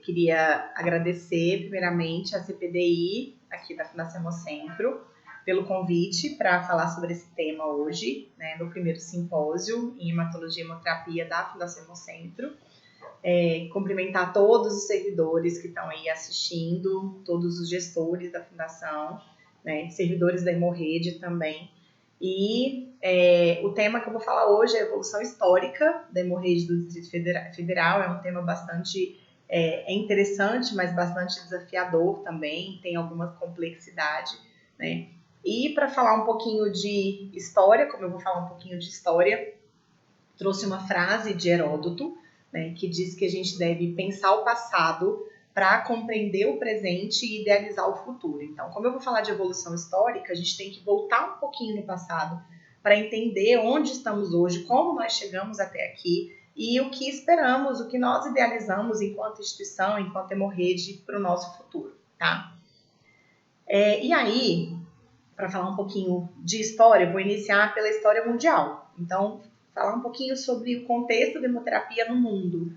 queria agradecer, primeiramente, a CPDI, aqui da Fundação Hemocentro, pelo convite para falar sobre esse tema hoje, né, no primeiro simpósio em hematologia e hemoterapia da Fundação Hemocentro. Cumprimentar todos os servidores que estão aí assistindo, todos os gestores da Fundação, né, servidores da Hemorrede também. E o tema que eu vou falar hoje é a evolução histórica da hemorrede do Distrito Federal. É um tema bastante interessante, mas bastante desafiador também, tem alguma complexidade, né? E para falar um pouquinho de história, como eu vou falar um pouquinho de história, trouxe uma frase de Heródoto, né, que diz que a gente deve pensar o passado para compreender o presente e idealizar o futuro. Então, como eu vou falar de evolução histórica, a gente tem que voltar um pouquinho no passado para entender onde estamos hoje, como nós chegamos até aqui e o que esperamos, o que nós idealizamos enquanto instituição, enquanto hemorrede para o nosso futuro, tá? E aí, para falar um pouquinho de história, eu vou iniciar pela história mundial. Então, falar um pouquinho sobre o contexto da hemoterapia no mundo.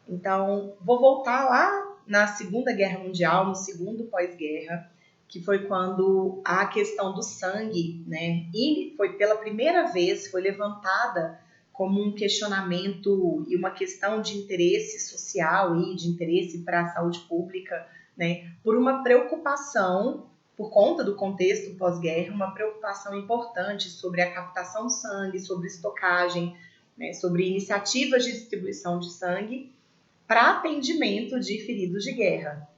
Então, vou voltar lá na Segunda Guerra Mundial, no segundo pós-guerra, que foi quando a questão do sangue, né, e foi pela primeira vez, foi levantada como um questionamento e uma questão de interesse social e de interesse para a saúde pública, né, por uma preocupação, por conta do contexto pós-guerra, uma preocupação importante sobre a captação de sangue, sobre estocagem, né, sobre iniciativas de distribuição de sangue para atendimento de feridos de guerra.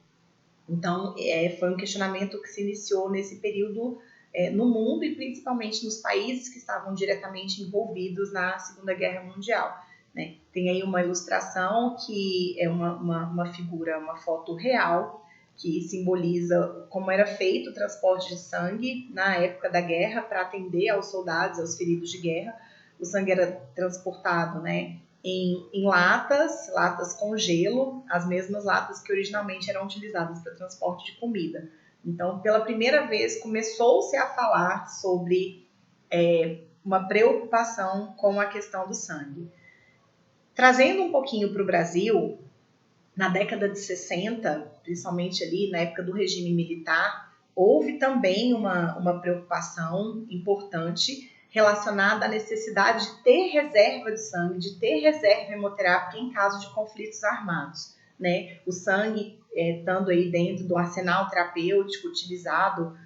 Então, foi um questionamento que se iniciou nesse período no mundo e principalmente nos países que estavam diretamente envolvidos na Segunda Guerra Mundial, né? Tem aí uma ilustração que é uma figura, uma foto real, que simboliza como era feito o transporte de sangue na época da guerra para atender aos soldados, aos feridos de guerra. O sangue era transportado, né, em latas com gelo, as mesmas latas que originalmente eram utilizadas para transporte de comida. Então, pela primeira vez, começou-se a falar sobre uma preocupação com a questão do sangue. Trazendo um pouquinho para o Brasil, na década de 60, principalmente ali na época do regime militar, houve também uma preocupação importante relacionada à necessidade de ter reserva de sangue, de ter reserva hemoterápica em caso de conflitos armados, né? O sangue estando aí dentro do arsenal terapêutico utilizado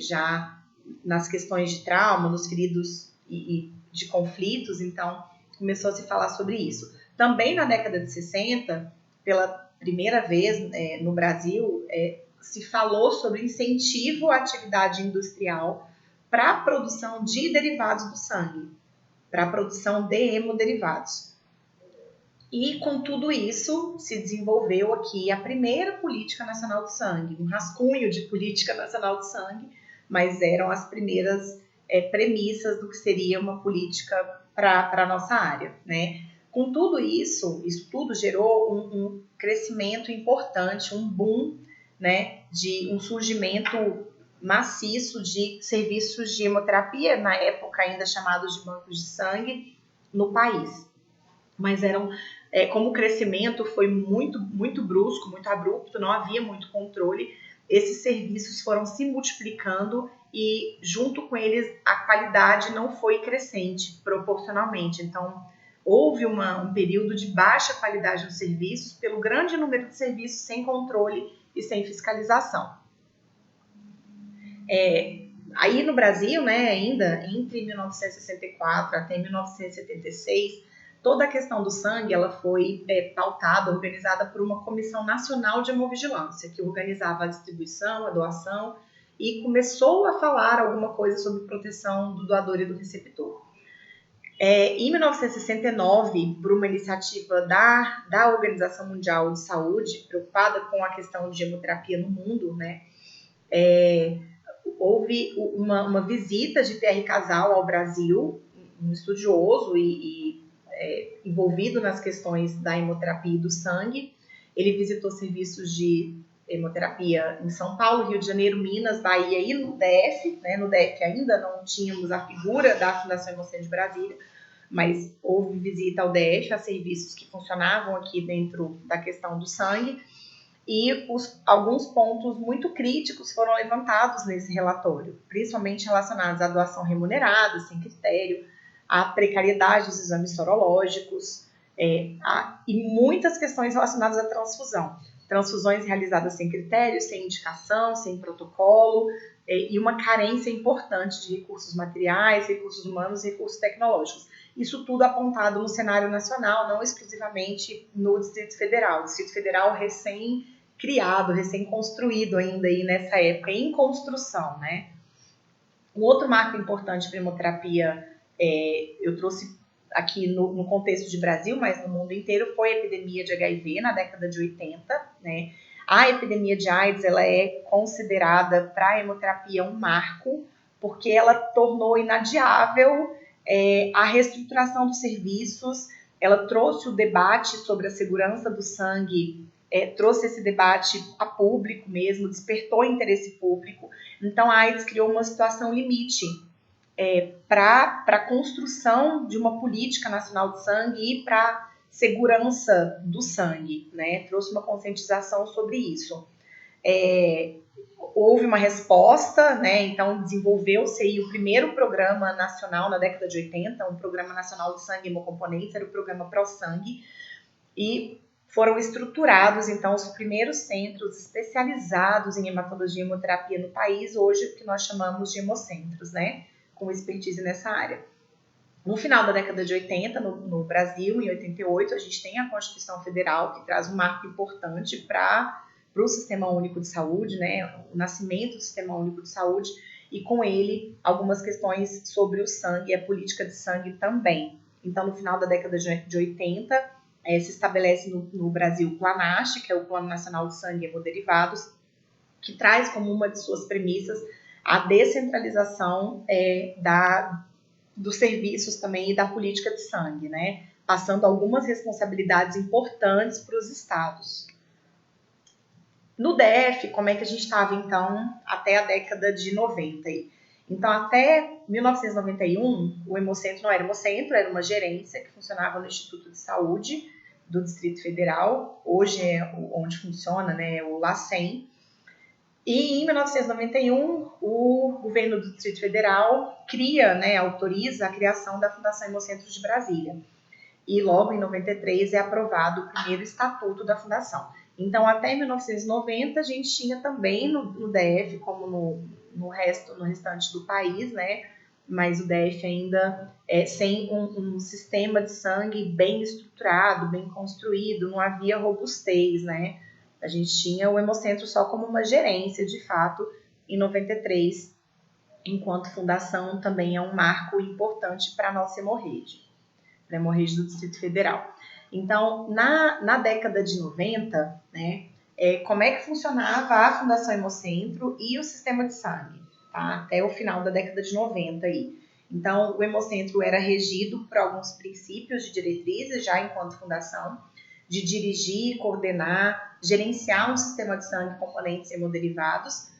já nas questões de trauma, nos feridos e de conflitos, então começou a se falar sobre isso. Também na década de 60, pela primeira vez no Brasil, se falou sobre incentivo à atividade industrial para a produção de derivados do sangue, para a produção de hemoderivados. E com tudo isso se desenvolveu aqui a primeira política nacional de sangue, um rascunho de política nacional de sangue, mas eram as primeiras premissas do que seria uma política para a nossa área, né? Com tudo isso tudo gerou um crescimento importante, um boom, né, de um surgimento maciço de serviços de hemoterapia, na época ainda chamados de bancos de sangue, no país. Mas como o crescimento foi muito, muito brusco, muito abrupto, não havia muito controle, esses serviços foram se multiplicando e, junto com eles, a qualidade não foi crescente proporcionalmente. Então, houve um período de baixa qualidade dos serviços pelo grande número de serviços sem controle e sem fiscalização. Aí no Brasil, né, ainda entre 1964 até 1976, toda a questão do sangue ela foi pautada, organizada por uma Comissão Nacional de Hemovigilância, que organizava a distribuição, a doação, e começou a falar alguma coisa sobre proteção do doador e do receptor. Em 1969, por uma iniciativa da Organização Mundial de Saúde, preocupada com a questão de hemoterapia no mundo, né, houve uma visita de Pierre Casal ao Brasil, um estudioso e envolvido nas questões da hemoterapia e do sangue. Ele visitou serviços de hemoterapia em São Paulo, Rio de Janeiro, Minas, Bahia e no DF, né? No DF ainda não tínhamos a figura da Fundação Hemocentro de Brasília, mas houve visita ao DF, a serviços que funcionavam aqui dentro da questão do sangue, e alguns pontos muito críticos foram levantados nesse relatório, principalmente relacionados à doação remunerada, sem critério, à precariedade dos exames sorológicos, e muitas questões relacionadas à transfusão. Transfusões realizadas sem critério, sem indicação, sem protocolo, e uma carência importante de recursos materiais, recursos humanos e recursos tecnológicos. Isso tudo apontado no cenário nacional, não exclusivamente no Distrito Federal. O Distrito Federal recém-criado, recém-construído ainda aí nessa época, em construção, né? Um outro marco importante para a hemoterapia, eu trouxe aqui no contexto de Brasil, mas no mundo inteiro, foi a epidemia de HIV na década de 80, né? A epidemia de AIDS, ela é considerada para a hemoterapia um marco, porque ela tornou inadiável a reestruturação dos serviços, ela trouxe o debate sobre a segurança do sangue, trouxe esse debate a público mesmo, despertou interesse público. Então, a AIDS criou uma situação limite para a construção de uma política nacional de sangue e para segurança do sangue, né? Trouxe uma conscientização sobre isso. Houve uma resposta, né? Então desenvolveu-se aí o primeiro programa nacional na década de 80, um programa nacional de sangue e hemocomponentes, era o programa ProSangue, e foram estruturados, então, os primeiros centros especializados em hematologia e hemoterapia no país, hoje, que nós chamamos de hemocentros, né? Com expertise nessa área. No final da década de 80, no Brasil, em 88, a gente tem a Constituição Federal, que traz um marco importante para o Sistema Único de Saúde, né? O nascimento do Sistema Único de Saúde, e com ele algumas questões sobre o sangue e a política de sangue também. Então, no final da década de 80, se estabelece no Brasil o PLANAST, que é o Plano Nacional de Sangue e Hemoderivados, que traz como uma de suas premissas a descentralização dos serviços também e da política de sangue, né? Passando algumas responsabilidades importantes para os estados. No DF, como é que a gente estava, então, até a década de 90? Então, até 1991, o Hemocentro não era Hemocentro, era uma gerência que funcionava no Instituto de Saúde do Distrito Federal. Hoje é onde funciona, né, o LACEN. E em 1991, o governo do Distrito Federal cria, né, autoriza a criação da Fundação Hemocentro de Brasília. E logo em 93 é aprovado o primeiro estatuto da fundação. Então, até 1990, a gente tinha também no DF, como no restante do país, né? Mas o DF ainda sem um sistema de sangue bem estruturado, bem construído, não havia robustez, né? A gente tinha o Hemocentro só como uma gerência, de fato, em 93, enquanto fundação também é um marco importante para a nossa hemorrede, para a hemorrede do Distrito Federal. Então, na década de 90, né, como é que funcionava a Fundação Hemocentro e o sistema de sangue, tá? Até o final da década de 90 aí. Então, o Hemocentro era regido por alguns princípios de diretrizes, já enquanto fundação, de dirigir, coordenar, gerenciar um sistema de sangue, componentes hemoderivados,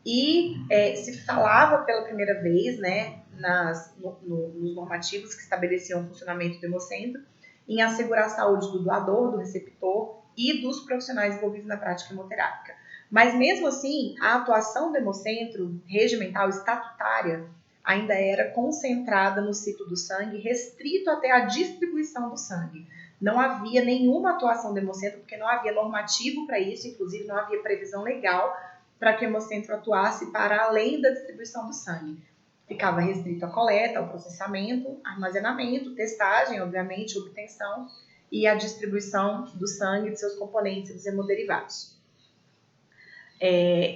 e se falava pela primeira vez, né, nos normativos que estabeleciam o funcionamento do Hemocentro, em assegurar a saúde do doador, do receptor e dos profissionais envolvidos na prática hemoterápica. Mas mesmo assim, a atuação do Hemocentro regimental estatutária ainda era concentrada no ciclo do sangue, restrito até a distribuição do sangue. Não havia nenhuma atuação do Hemocentro, porque não havia normativo para isso, inclusive não havia previsão legal para que o Hemocentro atuasse para além da distribuição do sangue. Ficava restrito à coleta, ao processamento, armazenamento, testagem, obviamente, obtenção e a distribuição do sangue, de seus componentes e dos hemoderivados.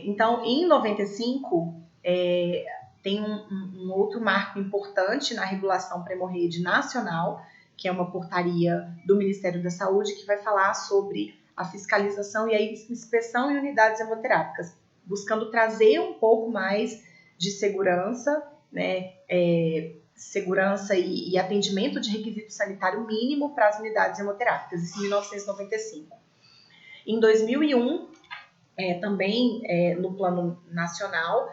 Então, em 95, tem um outro marco importante na regulação para a hemorrede nacional, que é uma portaria do Ministério da Saúde, que vai falar sobre a fiscalização e a inspeção em unidades hemoterápicas, buscando trazer um pouco mais de segurança, né, segurança e atendimento de requisito sanitário mínimo para as unidades hemoterápicas, isso em 1995. Em 2001, também no plano nacional,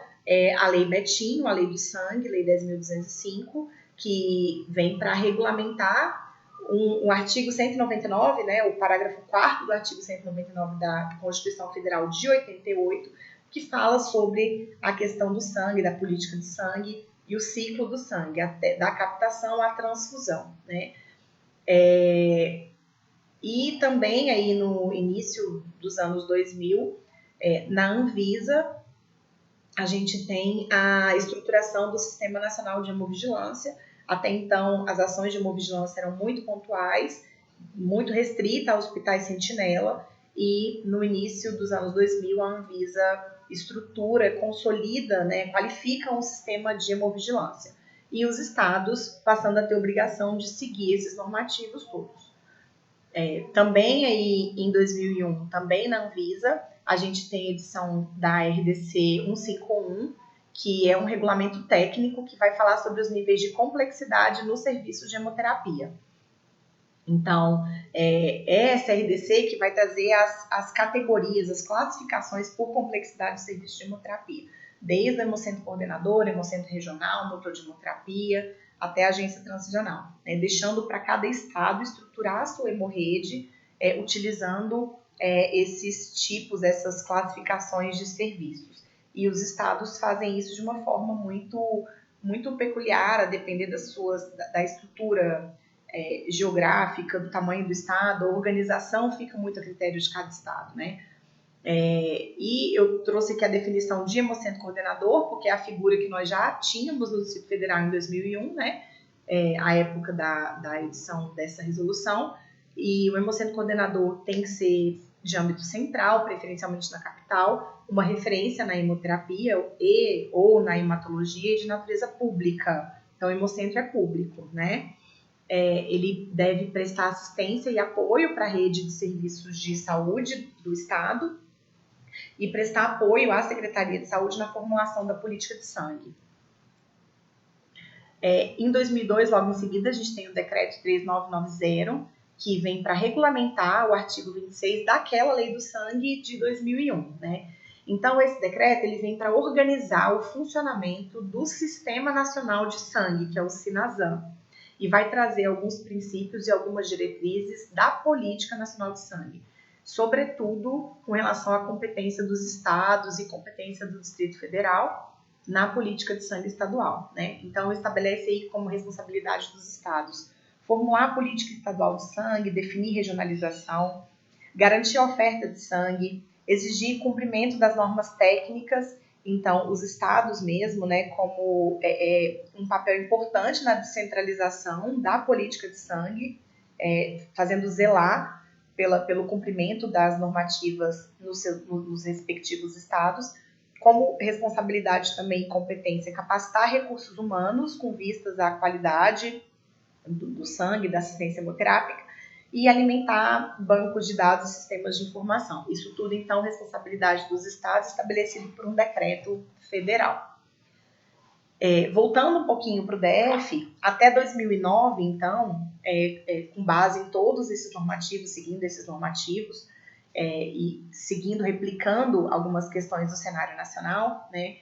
a Lei Betinho, a Lei do Sangue, Lei 10.205, que vem para regulamentar o artigo 199, né, o parágrafo 4º do artigo 199 da Constituição Federal de 88, que fala sobre a questão do sangue, da política de sangue e o ciclo do sangue, até, da captação à transfusão, né? E também aí no início dos anos 2000, na Anvisa, a gente tem a estruturação do Sistema Nacional de Hemovigilância. Até então, as ações de hemovigilância eram muito pontuais, muito restrita a hospitais sentinela, e no início dos anos 2000, a Anvisa estrutura, consolida, né, qualifica um sistema de hemovigilância. E os estados passando a ter obrigação de seguir esses normativos todos. Também aí em 2001, também na Anvisa, a gente tem a edição da RDC 151, que é um regulamento técnico que vai falar sobre os níveis de complexidade no serviço de hemoterapia. Então, é essa RDC que vai trazer as categorias, as classificações por complexidade do serviço de hemoterapia, desde o hemocentro coordenador, hemocentro regional, motor de hemoterapia, até a agência transfusional, né, deixando para cada estado estruturar a sua hemorrede, utilizando esses tipos, essas classificações de serviços. E os estados fazem isso de uma forma muito, muito peculiar, a depender da estrutura geográfica, do tamanho do estado. A organização fica muito a critério de cada estado, né? E eu trouxe aqui a definição de hemocentro coordenador, porque é a figura que nós já tínhamos no Distrito Federal em 2001, né? A época da edição dessa resolução. E o hemocentro coordenador tem que ser de âmbito central, preferencialmente na capital, uma referência na hemoterapia ou na hematologia de natureza pública. Então, o hemocentro é público, né? Ele deve prestar assistência e apoio para a rede de serviços de saúde do estado e prestar apoio à Secretaria de Saúde na formulação da política de sangue. Em 2002, logo em seguida, a gente tem o decreto 3990, que vem para regulamentar o artigo 26 daquela lei do sangue de 2001, né? Então, esse decreto ele vem para organizar o funcionamento do Sistema Nacional de Sangue, que é o SINASAM, e vai trazer alguns princípios e algumas diretrizes da Política Nacional de Sangue, sobretudo com relação à competência dos estados e competência do Distrito Federal na política de sangue estadual, né? Então, estabelece aí como responsabilidade dos estados formular a política estadual de sangue, definir regionalização, garantir a oferta de sangue, exigir cumprimento das normas técnicas. Então, os estados mesmo, né, como um papel importante na descentralização da política de sangue, fazendo zelar pelo cumprimento das normativas nos respectivos estados, como responsabilidade também e competência, capacitar recursos humanos com vistas à qualidade do sangue, da assistência hemoterápica, e alimentar bancos de dados e sistemas de informação. Isso tudo, então, responsabilidade dos estados, estabelecido por um decreto federal. Voltando um pouquinho para o DF, até 2009, então, com base em todos esses normativos, seguindo esses normativos, e replicando algumas questões do cenário nacional, né,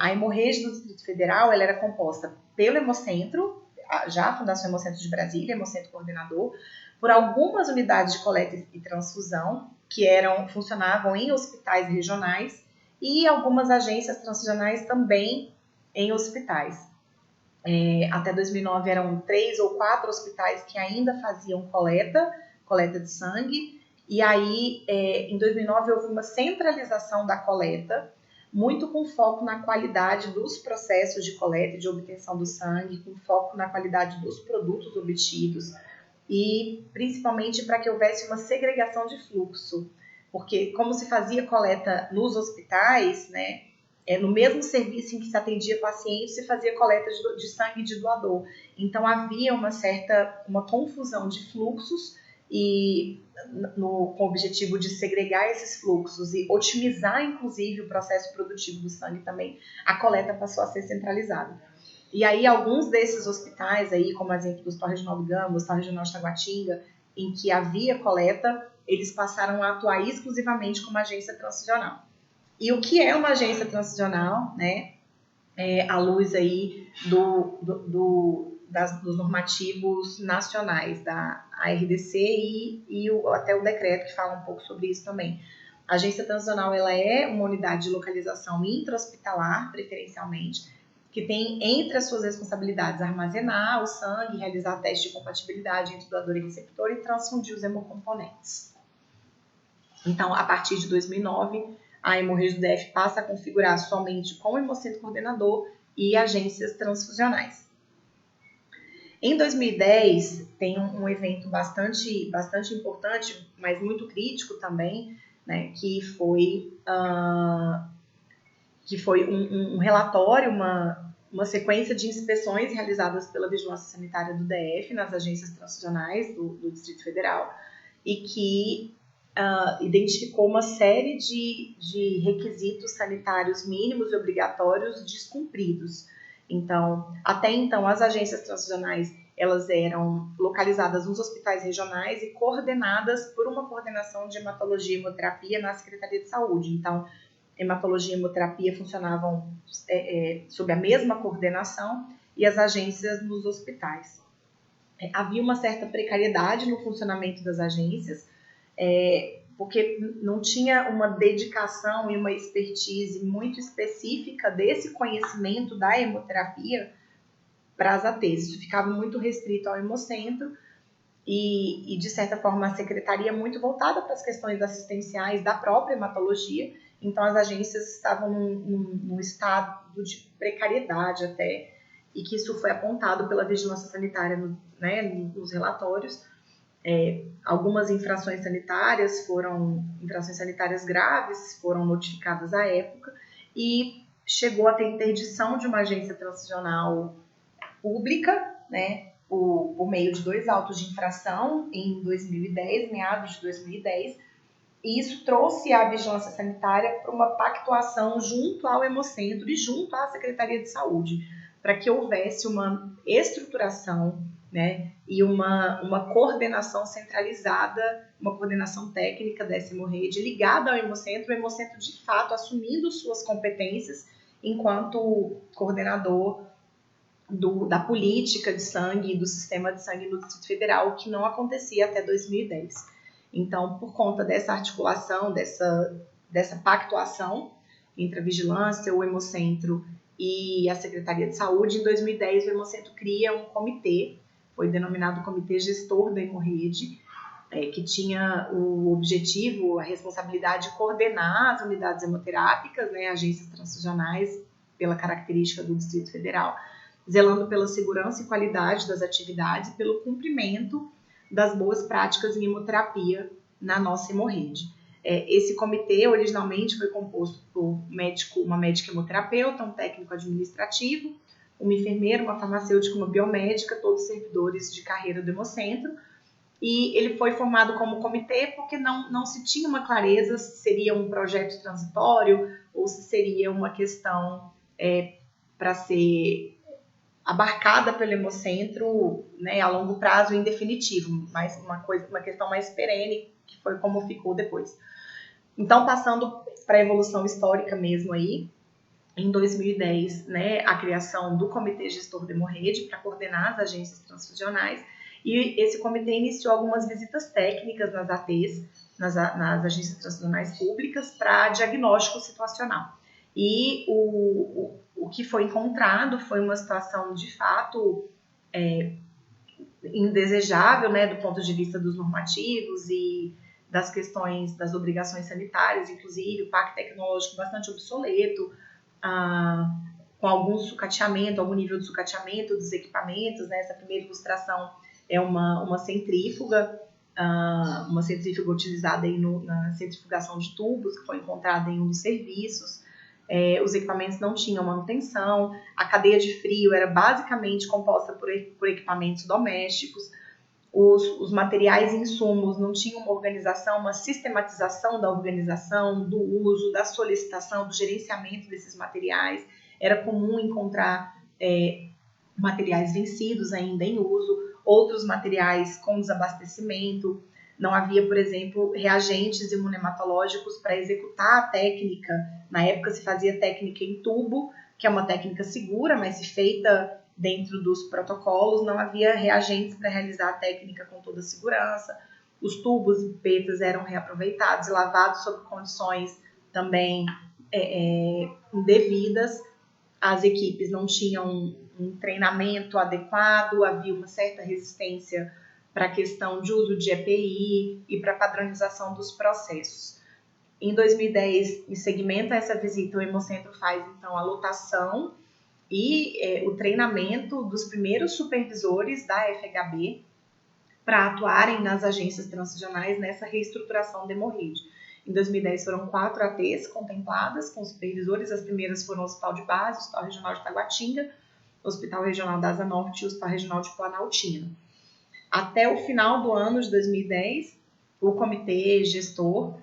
a hemorragia do Distrito Federal ela era composta pelo Hemocentro, já a Fundação Hemocentro de Brasília, Hemocentro Coordenador, por algumas unidades de coleta e transfusão, que funcionavam em hospitais regionais, e algumas agências transfusionais também em hospitais. Até 2009 eram 3 ou 4 hospitais que ainda faziam coleta de sangue, e aí em 2009 houve uma centralização da coleta, muito com foco na qualidade dos processos de coleta e de obtenção do sangue, com foco na qualidade dos produtos obtidos e principalmente para que houvesse uma segregação de fluxo, porque como se fazia coleta nos hospitais, né, no mesmo serviço em que se atendia paciente, se fazia coleta de sangue de doador. Então havia uma confusão de fluxos e com o objetivo de segregar esses fluxos e otimizar, inclusive, o processo produtivo do sangue também, a coleta passou a ser centralizada. E aí, alguns desses hospitais, aí, como exemplo do Hospital Regional do Gama, o Hospital Regional de Taguatinga, em que havia coleta, eles passaram a atuar exclusivamente como agência transfusional. E o que é uma agência transfusional, né? à luz aí dos normativos nacionais, da ARDC e até o decreto que fala um pouco sobre isso também. A agência transicional ela é uma unidade de localização intra-hospitalar, preferencialmente, que tem entre as suas responsabilidades armazenar o sangue, realizar teste de compatibilidade entre doador e receptor e transfundir os hemocomponentes. Então, a partir de 2009, a Hemorrede do DF passa a configurar somente com o hemocentro coordenador e agências transfusionais. Em 2010, tem um evento bastante importante, mas muito crítico também, né, que foi um relatório, uma sequência de inspeções realizadas pela Vigilância Sanitária do DF nas agências transfusionais do Distrito Federal e que identificou uma série de requisitos sanitários mínimos e obrigatórios descumpridos. Então, até então, as agências transfusionais elas eram localizadas nos hospitais regionais e coordenadas por uma coordenação de hematologia e hemoterapia na Secretaria de Saúde. Então, hematologia e hemoterapia funcionavam sob a mesma coordenação e as agências nos hospitais. Havia uma certa precariedade no funcionamento das agências, porque não tinha uma dedicação e uma expertise muito específica desse conhecimento da hemoterapia para as ATs. Isso ficava muito restrito ao hemocentro e, de certa forma, a secretaria muito voltada para as questões assistenciais da própria hematologia. Então, as agências estavam num estado de precariedade até, e que isso foi apontado pela Vigilância Sanitária nos relatórios. Algumas infrações sanitárias graves foram notificadas à época e chegou a ter interdição de uma agência transfusional pública, né, por meio de 2 autos de infração em 2010, meados de 2010, e isso trouxe a Vigilância Sanitária para uma pactuação junto ao Hemocentro e junto à Secretaria de Saúde, para que houvesse uma estruturação, né, e uma coordenação centralizada, uma coordenação técnica dessa hemorrede ligada ao Hemocentro, o Hemocentro de fato assumindo suas competências enquanto coordenador da política de sangue e do sistema de sangue no Distrito Federal, o que não acontecia até 2010. Então, por conta dessa articulação, dessa pactuação entre a vigilância, o Hemocentro e a Secretaria de Saúde, em 2010 o Hemocentro cria um comitê, foi denominado Comitê Gestor da Hemorrede, que tinha o objetivo, a responsabilidade de coordenar as unidades hemoterápicas, né, agências transfusionais, pela característica do Distrito Federal, zelando pela segurança e qualidade das atividades e pelo cumprimento das boas práticas em hemoterapia na nossa hemorrede. Esse comitê originalmente foi composto por uma médica hemoterapeuta, um técnico administrativo, uma enfermeira, uma farmacêutica, uma biomédica, todos servidores de carreira do Hemocentro, e ele foi formado como comitê porque não se tinha uma clareza se seria um projeto transitório ou se seria uma questão para ser abarcada pelo Hemocentro, né, a longo prazo e em definitivo, mas uma questão mais perene, que foi como ficou depois. Então, passando para a evolução histórica mesmo aí, em 2010, né, a criação do Comitê Gestor da Hemorrede para coordenar as agências transfusionais, e esse comitê iniciou algumas visitas técnicas nas ATs, nas agências transfusionais públicas, para diagnóstico situacional. E o que foi encontrado foi uma situação de fato indesejável, né, do ponto de vista dos normativos e das questões das obrigações sanitárias, inclusive o parque tecnológico bastante obsoleto, com algum sucateamento, algum nível de sucateamento dos equipamentos, né? Essa primeira ilustração é uma centrífuga utilizada aí na centrifugação de tubos, que foi encontrada em um dos serviços. Os equipamentos não tinham manutenção, a cadeia de frio era basicamente composta por equipamentos domésticos, os materiais e insumos não tinham uma organização, uma sistematização da organização, do uso, da solicitação, do gerenciamento desses materiais. Era comum encontrar materiais vencidos ainda em uso, outros materiais com desabastecimento. Não havia, por exemplo, reagentes imunematológicos para executar a técnica. Na época se fazia técnica em tubo, que é uma técnica segura, mas se feita dentro dos protocolos, não havia reagentes para realizar a técnica com toda a segurança. Os tubos e pipetas eram reaproveitados e lavados sob condições também indevidas. As equipes não tinham um treinamento adequado, havia uma certa resistência para a questão de uso de EPI e para a padronização dos processos. Em 2010, em seguimento a essa visita, o Hemocentro faz, então, a lotação e o treinamento dos primeiros supervisores da FHB para atuarem nas agências transfusionais nessa reestruturação da hemorragia. Em 2010 foram 4 ATs contempladas com supervisores. As primeiras foram o Hospital de Base, o Hospital Regional de Taguatinga, o Hospital Regional da Asa Norte e o Hospital Regional de Planaltina. Até o final do ano de 2010, o comitê gestor,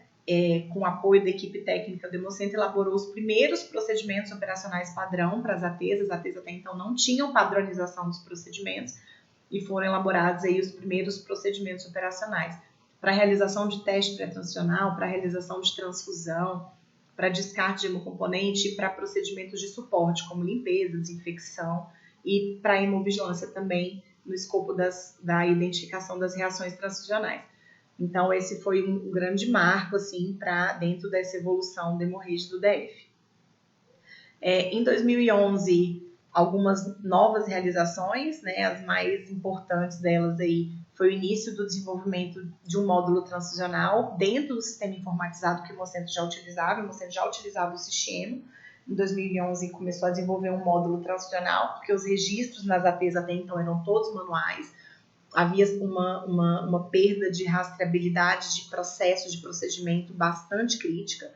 com apoio da equipe técnica do Hemocentro, elaborou os primeiros procedimentos operacionais padrão para as ATs. As ATs até então não tinham padronização dos procedimentos e foram elaborados aí os primeiros procedimentos operacionais para a realização de teste pré-transicional, para a realização de transfusão, para descarte de hemocomponente e para procedimentos de suporte, como limpeza, desinfecção e para a hemovigilância também, no escopo da identificação das reações transfusionais. Então, esse foi um grande marco, assim, para dentro dessa evolução da hemorragia do DF. Em 2011, algumas novas realizações, né, as mais importantes delas aí foi o início do desenvolvimento de um módulo transfusional dentro do sistema informatizado que o Hemocentro já utilizava. O Hemocentro já utilizava o sistema. Em 2011, começou a desenvolver um módulo transfusional, porque os registros nas ATs até então eram todos manuais. Havia uma perda de rastreabilidade de processo, de procedimento bastante crítica.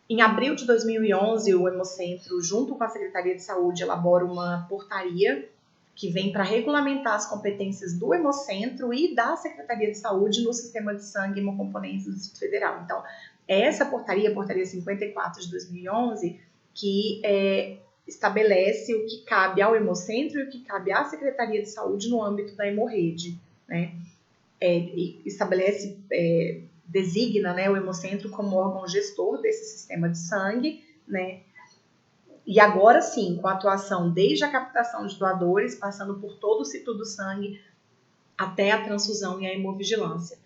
Em abril de 2011, o Hemocentro, junto com a Secretaria de Saúde, elabora uma portaria que vem para regulamentar as competências do Hemocentro e da Secretaria de Saúde no sistema de sangue e hemocomponentes do Distrito Federal. Então, essa portaria, a portaria 54 de 2011, que estabelece o que cabe ao Hemocentro e o que cabe à Secretaria de Saúde no âmbito da hemorrede, né? Estabelece, designa, né, o Hemocentro como órgão gestor desse sistema de sangue, né? E agora sim, com a atuação desde a captação de doadores, passando por todo o ciclo do sangue, até a transfusão e a hemovigilância.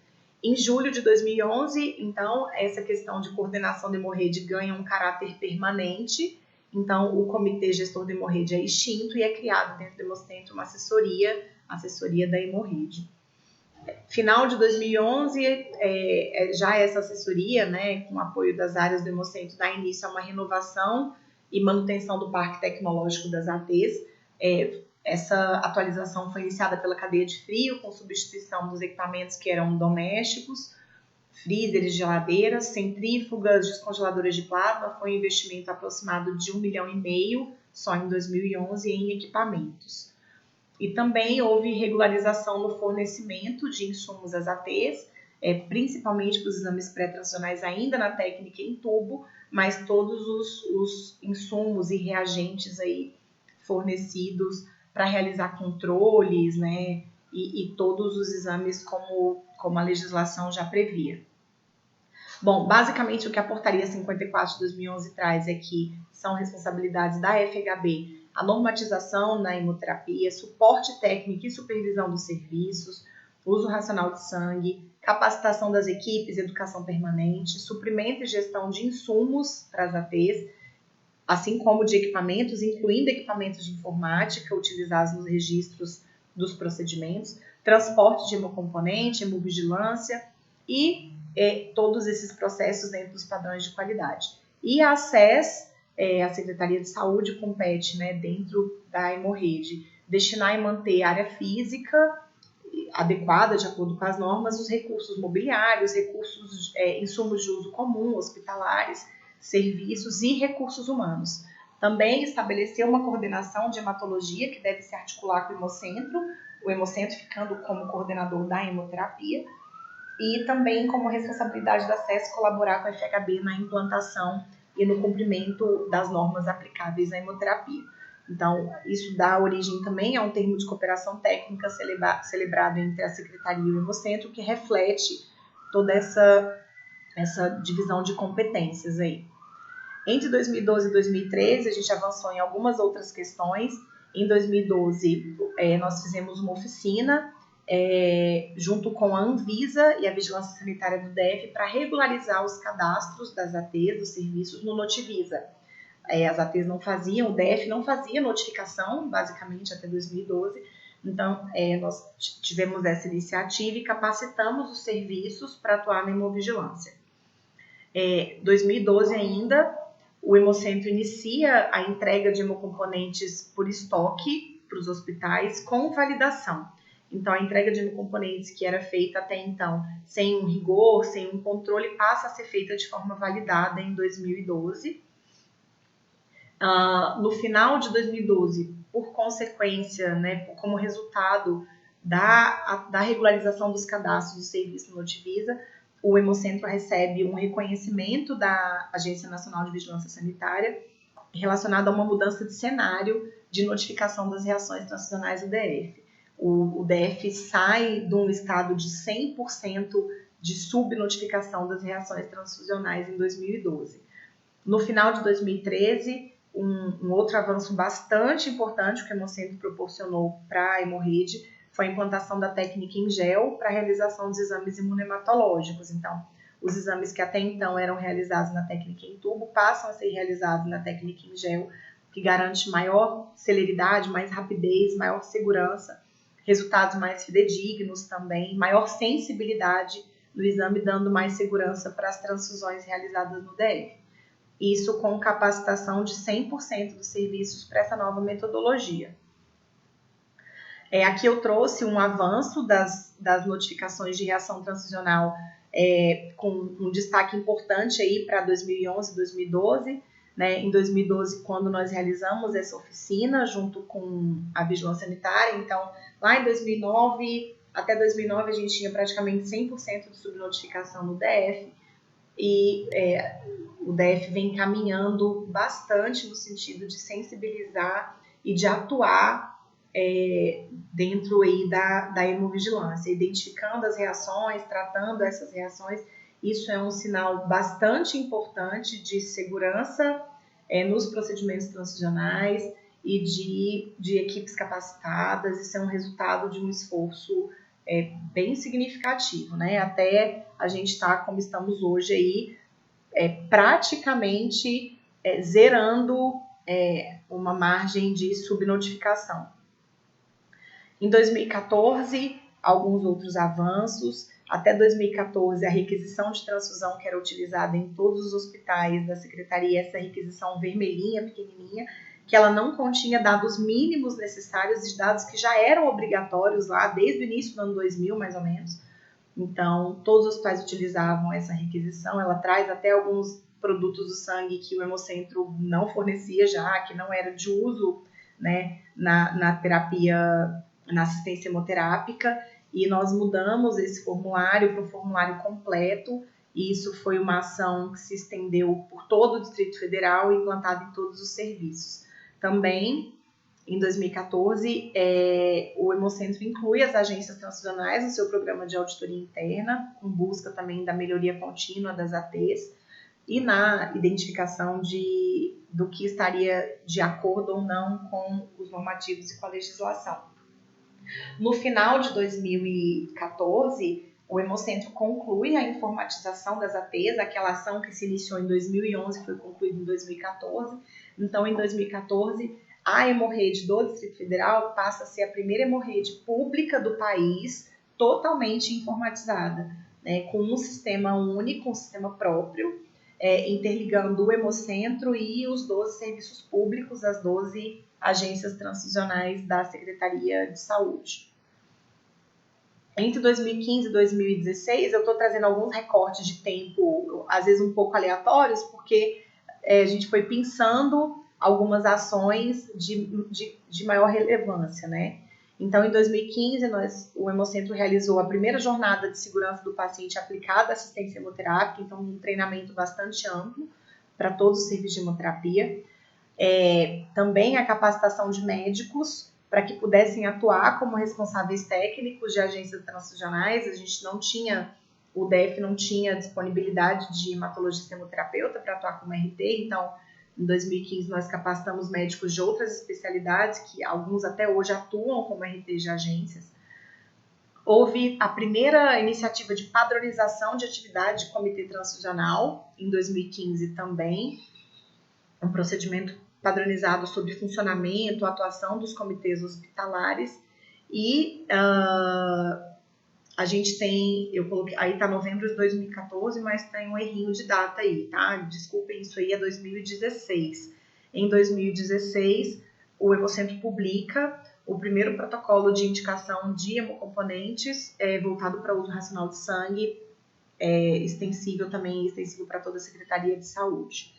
Em julho de 2011, então, essa questão de coordenação da hemorragia ganha um caráter permanente. Então, o Comitê Gestor da Hemorragia é extinto e é criado dentro do Hemocentro uma assessoria da hemorragia. Final de 2011, já essa assessoria, né, com o apoio das áreas do Hemocentro, dá início a uma renovação e manutenção do parque tecnológico das ATs. Essa atualização foi iniciada pela cadeia de frio, com substituição dos equipamentos que eram domésticos, freezers, geladeiras, centrífugas, descongeladoras de plasma. Foi um investimento aproximado de R$1,5 milhão só em 2011 em equipamentos. E também houve regularização no fornecimento de insumos às ATs, principalmente para os exames pré-transicionais ainda na técnica em tubo, mas todos os insumos e reagentes aí fornecidos para realizar controles, né, e todos os exames como a legislação já previa. Bom, basicamente o que a portaria 54 de 2011 traz é que são responsabilidades da FHB a normatização na hemoterapia, suporte técnico e supervisão dos serviços, uso racional de sangue, capacitação das equipes, educação permanente, suprimento e gestão de insumos para as ATs, assim como de equipamentos, incluindo equipamentos de informática utilizados nos registros dos procedimentos, transporte de hemocomponente, hemovigilância e todos esses processos dentro dos padrões de qualidade. E a SES, a Secretaria de Saúde, compete, né, dentro da hemorrede, destinar e manter área física adequada, de acordo com as normas, os recursos mobiliários, recursos, insumos de uso comum, hospitalares, serviços e recursos humanos. Também estabeleceu uma coordenação de hematologia que deve se articular com o Hemocentro ficando como coordenador da hemoterapia, e também como responsabilidade da SES colaborar com a FHB na implantação e no cumprimento das normas aplicáveis à hemoterapia. Então, isso dá origem também a um termo de cooperação técnica celebrado entre a Secretaria e o Hemocentro, que reflete toda essa divisão de competências aí. Entre 2012 e 2013, a gente avançou em algumas outras questões. Em 2012, nós fizemos uma oficina junto com a Anvisa e a Vigilância Sanitária do DF para regularizar os cadastros das ATs, dos serviços, no Notivisa. As ATs não faziam, o DF não fazia notificação, basicamente, até 2012. Então, nós tivemos essa iniciativa e capacitamos os serviços para atuar na hemovigilância. 2012 ainda, o Hemocentro inicia a entrega de hemocomponentes por estoque para os hospitais com validação. Então, a entrega de hemocomponentes que era feita até então sem um rigor, sem um controle, passa a ser feita de forma validada em 2012. No final de 2012, por consequência, como resultado da regularização dos cadastros do serviço Notivisa, o Hemocentro recebe um reconhecimento da Agência Nacional de Vigilância Sanitária relacionado a uma mudança de cenário de notificação das reações transfusionais do DF. O DF sai de um estado de 100% de subnotificação das reações transfusionais em 2012. No final de 2013, um outro avanço bastante importante que o Hemocentro proporcionou para a hemorride foi a implantação da técnica em gel para a realização dos exames imunematológicos. Então, os exames que até então eram realizados na técnica em tubo passam a ser realizados na técnica em gel, que garante maior celeridade, mais rapidez, maior segurança, resultados mais fidedignos também, maior sensibilidade no exame, dando mais segurança para as transfusões realizadas no DF. Isso com capacitação de 100% dos serviços para essa nova metodologia. Aqui eu trouxe um avanço das notificações de reação transfusional com um destaque importante aí para 2011 e 2012. Em 2012, quando nós realizamos essa oficina junto com a Vigilância Sanitária, então lá em 2009, até 2009 a gente tinha praticamente 100% de subnotificação no DF, e o DF vem caminhando bastante no sentido de sensibilizar e de atuar dentro aí da hemovigilância, identificando as reações, tratando essas reações. Isso é um sinal bastante importante de segurança nos procedimentos transfusionais e de equipes capacitadas. Isso é um resultado de um esforço bem significativo, até a gente estar como estamos hoje aí, praticamente zerando uma margem de subnotificação. Em 2014, alguns outros avanços. Até 2014, a requisição de transfusão que era utilizada em todos os hospitais da Secretaria, essa requisição vermelhinha, pequenininha, que ela não continha dados mínimos necessários, de dados que já eram obrigatórios lá desde o início do ano 2000, mais ou menos. Então, todos os hospitais utilizavam essa requisição. Ela traz até alguns produtos do sangue que o Hemocentro não fornecia já, que não era de uso na terapia, na assistência hemoterápica, e nós mudamos esse formulário para um formulário completo, e isso foi uma ação que se estendeu por todo o Distrito Federal e implantada em todos os serviços. Também, em 2014, o Hemocentro inclui as agências transfusionais no seu programa de auditoria interna, com busca também da melhoria contínua das ATs e na identificação do que estaria de acordo ou não com os normativos e com a legislação. No final de 2014, o Hemocentro conclui a informatização das ATs, aquela ação que se iniciou em 2011 foi concluída em 2014. Então, em 2014, a hemorrede do Distrito Federal passa a ser a primeira hemorrede pública do país totalmente informatizada, com um sistema único, um sistema próprio, interligando o Hemocentro e os 12 serviços públicos, as 12 agências transfusionais da Secretaria de Saúde. Entre 2015 e 2016, eu estou trazendo alguns recortes de tempo, às vezes um pouco aleatórios, porque a gente foi pensando algumas ações de maior relevância, Então, em 2015, o Hemocentro realizou a primeira jornada de segurança do paciente aplicada à assistência hemoterápica, então um treinamento bastante amplo para todos os serviços de hemoterapia. Também a capacitação de médicos para que pudessem atuar como responsáveis técnicos de agências transfusionais. A gente não tinha o DF não tinha disponibilidade de hematologista hemoterapeuta para atuar como RT, então em 2015 nós capacitamos médicos de outras especialidades, que alguns até hoje atuam como RTs de agências. Houve a primeira iniciativa de padronização de atividade de comitê transfusional, em 2015 também, um procedimento padronizado sobre funcionamento, atuação dos comitês hospitalares, e a gente tem, eu coloquei, aí tá novembro de 2014, mas tem um errinho de data aí, tá? Desculpem, isso aí é 2016. Em 2016, o Hemocentro publica o primeiro protocolo de indicação de hemocomponentes voltado para uso racional de sangue, extensível para toda a Secretaria de Saúde.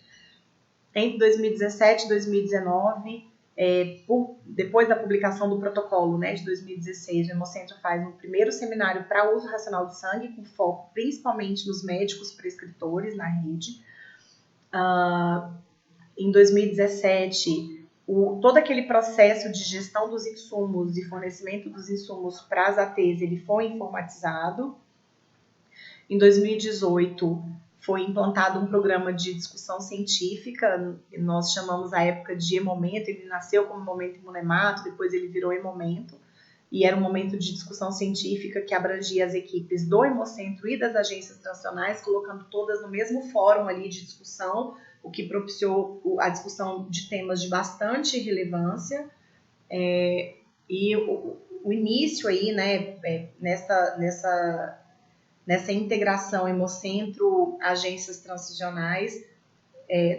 Entre 2017 e 2019, depois da publicação do protocolo, né, de 2016, o Hemocentro faz um primeiro seminário para uso racional de sangue, com foco principalmente nos médicos prescritores na rede. Em 2017, todo aquele processo de gestão dos insumos e fornecimento dos insumos para as ATs, ele foi informatizado. Em 2018, foi implantado um programa de discussão científica, nós chamamos a época de Hemomento, ele nasceu como Momento Imunemato, depois ele virou Hemomento, e era um momento de discussão científica que abrangia as equipes do Hemocentro e das agências transnacionais, colocando todas no mesmo fórum ali de discussão, o que propiciou a discussão de temas de bastante relevância, e o início aí, né, nessa integração Hemocentro-agências transfusionais,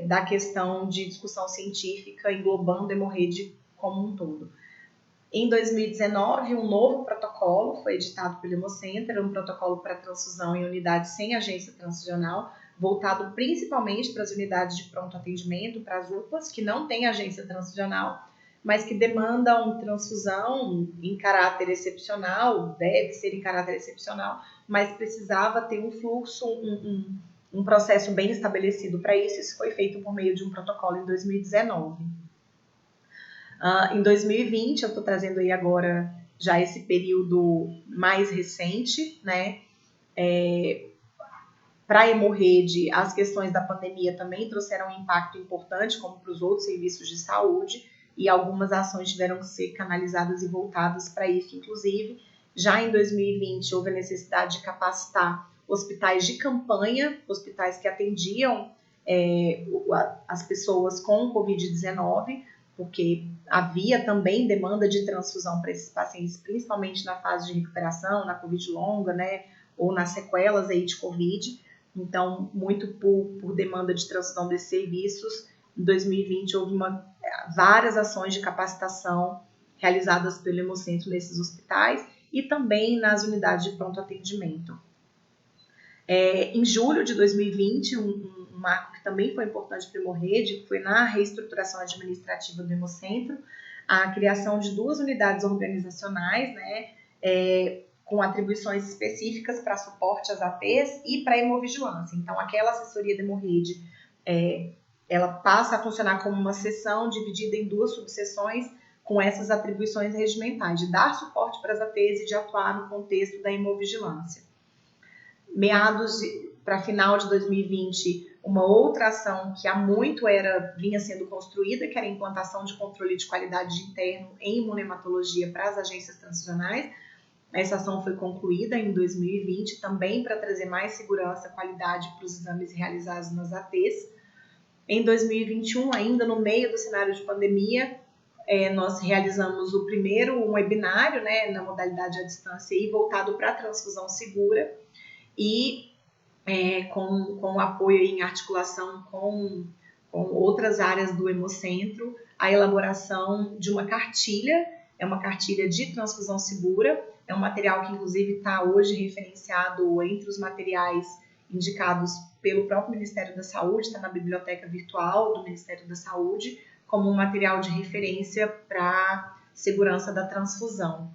da questão de discussão científica englobando a hemorrede como um todo. Em 2019, um novo protocolo foi editado pelo Hemocentro, um protocolo para transfusão em unidades sem agência transfusional, voltado principalmente para as unidades de pronto atendimento, para as UPAs, que não têm agência transfusional, mas que demandam transfusão em caráter excepcional, deve ser em caráter excepcional, mas precisava ter um fluxo, um processo bem estabelecido para isso. Isso foi feito por meio de um protocolo em 2019. Em 2020, eu estou trazendo aí agora já esse período mais recente, né? Para a hemorrede, as questões da pandemia também trouxeram um impacto importante, como para os outros serviços de saúde, e algumas ações tiveram que ser canalizadas e voltadas para isso, inclusive. Já em 2020, houve a necessidade de capacitar hospitais de campanha, hospitais que atendiam as pessoas com Covid-19, porque havia também demanda de transfusão para esses pacientes, principalmente na fase de recuperação, na Covid longa, né, ou nas sequelas aí de Covid. Então, muito por demanda de transfusão desses serviços, em 2020 houve várias ações de capacitação realizadas pelo Hemocentro nesses hospitais e também nas unidades de pronto atendimento. Em julho de 2020, um marco que também foi importante para o Hemorrede foi na reestruturação administrativa do Hemocentro, a criação de 2 unidades organizacionais, né, com atribuições específicas para suporte às ATs e para hemovigilância. Então, aquela assessoria de hemorrede, ela passa a funcionar como uma seção dividida em 2 subseções com essas atribuições regimentais, de dar suporte para as ATs e de atuar no contexto da hemovigilância. Para final de 2020, uma outra ação que há muito vinha sendo construída, que era a implantação de controle de qualidade interno em imunematologia para as agências transfusionais. Essa ação foi concluída em 2020, também para trazer mais segurança e qualidade para os exames realizados nas ATs. Em 2021, ainda no meio do cenário de pandemia, nós realizamos o primeiro webinário, né, na modalidade à distância e voltado para a transfusão segura e com o apoio em articulação com outras áreas do Hemocentro, a elaboração de uma cartilha, uma cartilha de transfusão segura. É um material que, inclusive, está hoje referenciado entre os materiais indicados pelo próprio Ministério da Saúde, está na biblioteca virtual do Ministério da Saúde, como um material de referência para segurança da transfusão.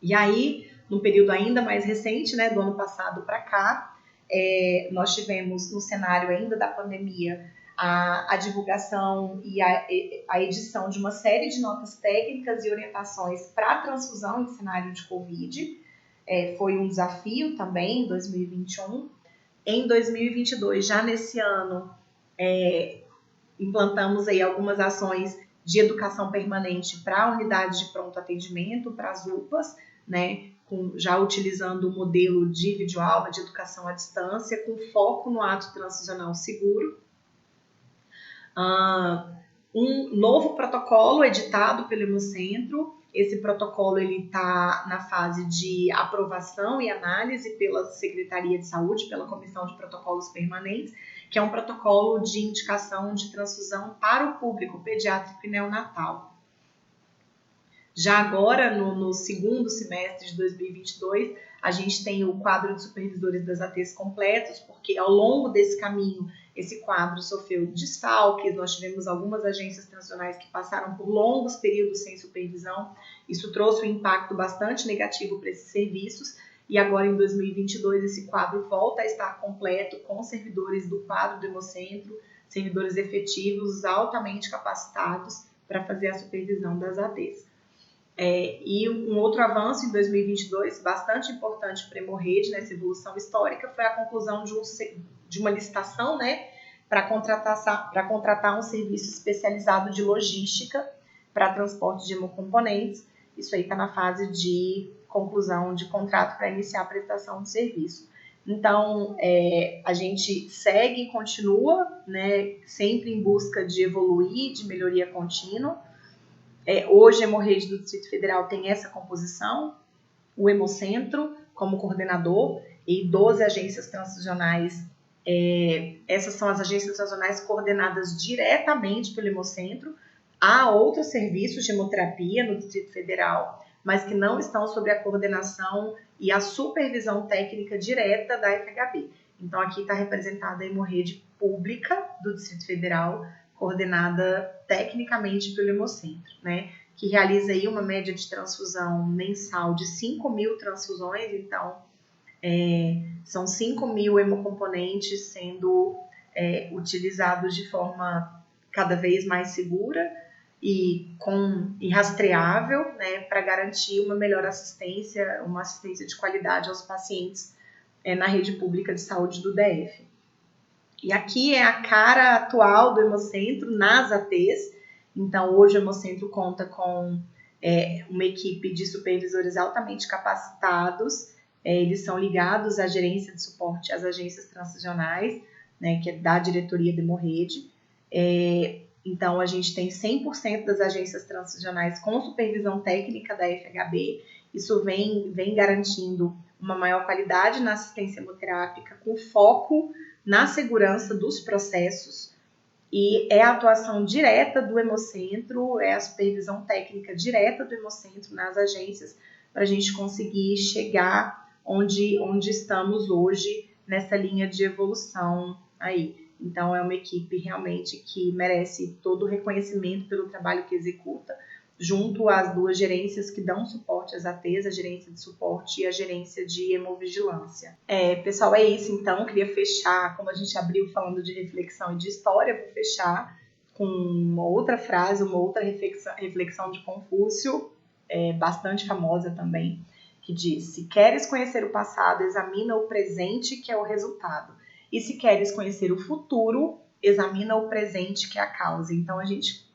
E aí, no período ainda mais recente, né, do ano passado para cá, nós tivemos, no cenário ainda da pandemia, a divulgação e a edição de uma série de notas técnicas e orientações para a transfusão em cenário de Covid. foi um desafio também em 2021. Em 2022, já nesse ano, implantamos aí algumas ações de educação permanente para a unidade de pronto atendimento, para as UPAs, né, já utilizando o modelo de videoaula de educação à distância, com foco no ato transicional seguro. Um novo protocolo editado pelo Hemocentro. Esse protocolo está na fase de aprovação e análise pela Secretaria de Saúde, pela Comissão de Protocolos Permanentes, que é um protocolo de indicação de transfusão para o público pediátrico e neonatal. Já agora, no segundo semestre de 2022, a gente tem o quadro de supervisores das ATs completos, porque ao longo desse caminho, esse quadro sofreu desfalques, nós tivemos algumas agências transicionais que passaram por longos períodos sem supervisão, isso trouxe um impacto bastante negativo para esses serviços, e agora em 2022 esse quadro volta a estar completo com servidores do quadro do Hemocentro, servidores efetivos altamente capacitados para fazer a supervisão das ATs. E um outro avanço em 2022, bastante importante para a Hemorrede nessa evolução histórica, foi a conclusão de uma licitação, né, para contratar um serviço especializado de logística para transporte de hemocomponentes. Isso aí está na fase de conclusão de contrato para iniciar a prestação de serviço. Então, a gente segue e continua, né, sempre em busca de evoluir, de melhoria contínua. Hoje, a Hemorrede do Distrito Federal tem essa composição, o Hemocentro como coordenador e 12 agências transfusionais. Essas são as agências transfusionais coordenadas diretamente pelo Hemocentro. Há outros serviços de hemoterapia no Distrito Federal, mas que não estão sob a coordenação e a supervisão técnica direta da FHB. Então, aqui está representada a Hemorrede Pública do Distrito Federal, coordenada tecnicamente pelo Hemocentro, né, que realiza aí uma média de transfusão mensal de 5.000 transfusões, então são 5.000 hemocomponentes sendo utilizados de forma cada vez mais segura e rastreável, né, para garantir uma melhor assistência, uma assistência de qualidade aos pacientes na rede pública de saúde do DF. E aqui é a cara atual do Hemocentro nas ATs. Então, hoje o Hemocentro conta com uma equipe de supervisores altamente capacitados. Eles são ligados à gerência de suporte às agências transfusionais, né, que é da diretoria da Hemorrede. Então, a gente tem 100% das agências transfusionais com supervisão técnica da FHB. Isso vem garantindo uma maior qualidade na assistência hemoterápica, com foco na segurança dos processos, e a atuação direta do Hemocentro, a supervisão técnica direta do Hemocentro nas agências, para a gente conseguir chegar onde estamos hoje, nessa linha de evolução aí. Então, é uma equipe realmente que merece todo o reconhecimento pelo trabalho que executa, junto às duas gerências que dão suporte às ATs, a gerência de suporte e a gerência de hemovigilância. Pessoal, é isso então. Queria fechar, como a gente abriu falando de reflexão e de história, vou fechar com uma outra frase, uma outra reflexão de Confúcio, bastante famosa também, que diz: se queres conhecer o passado, examina o presente, que é o resultado. E se queres conhecer o futuro, examina o presente, que é a causa. Então, a gente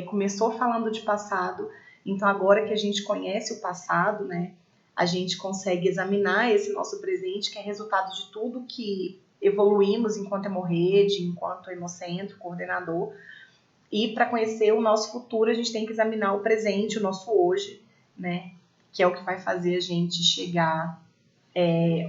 começou falando de passado, então agora que a gente conhece o passado, né, a gente consegue examinar esse nosso presente, que é resultado de tudo que evoluímos enquanto Hemorrede, enquanto Hemocentro, coordenador, e para conhecer o nosso futuro, a gente tem que examinar o presente, o nosso hoje, né, que é o que vai fazer a gente chegar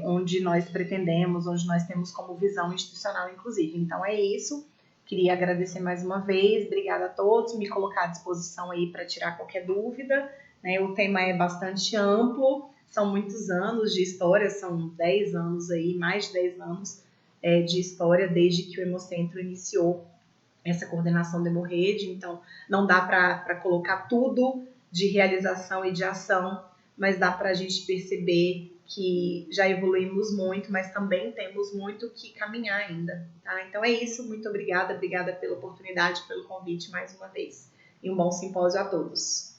onde nós pretendemos, onde nós temos como visão institucional, inclusive. Então é isso. Queria agradecer mais uma vez, obrigada a todos, me colocar à disposição aí para tirar qualquer dúvida, né? O tema é bastante amplo, são muitos anos de história, são 10 anos aí, mais de 10 anos de história, desde que o Hemocentro iniciou essa coordenação da Hemorrede, então não dá para colocar tudo de realização e de ação, mas dá para a gente perceber que já evoluímos muito, mas também temos muito que caminhar ainda, tá? Então é isso, muito obrigada pela oportunidade, pelo convite mais uma vez. E um bom simpósio a todos.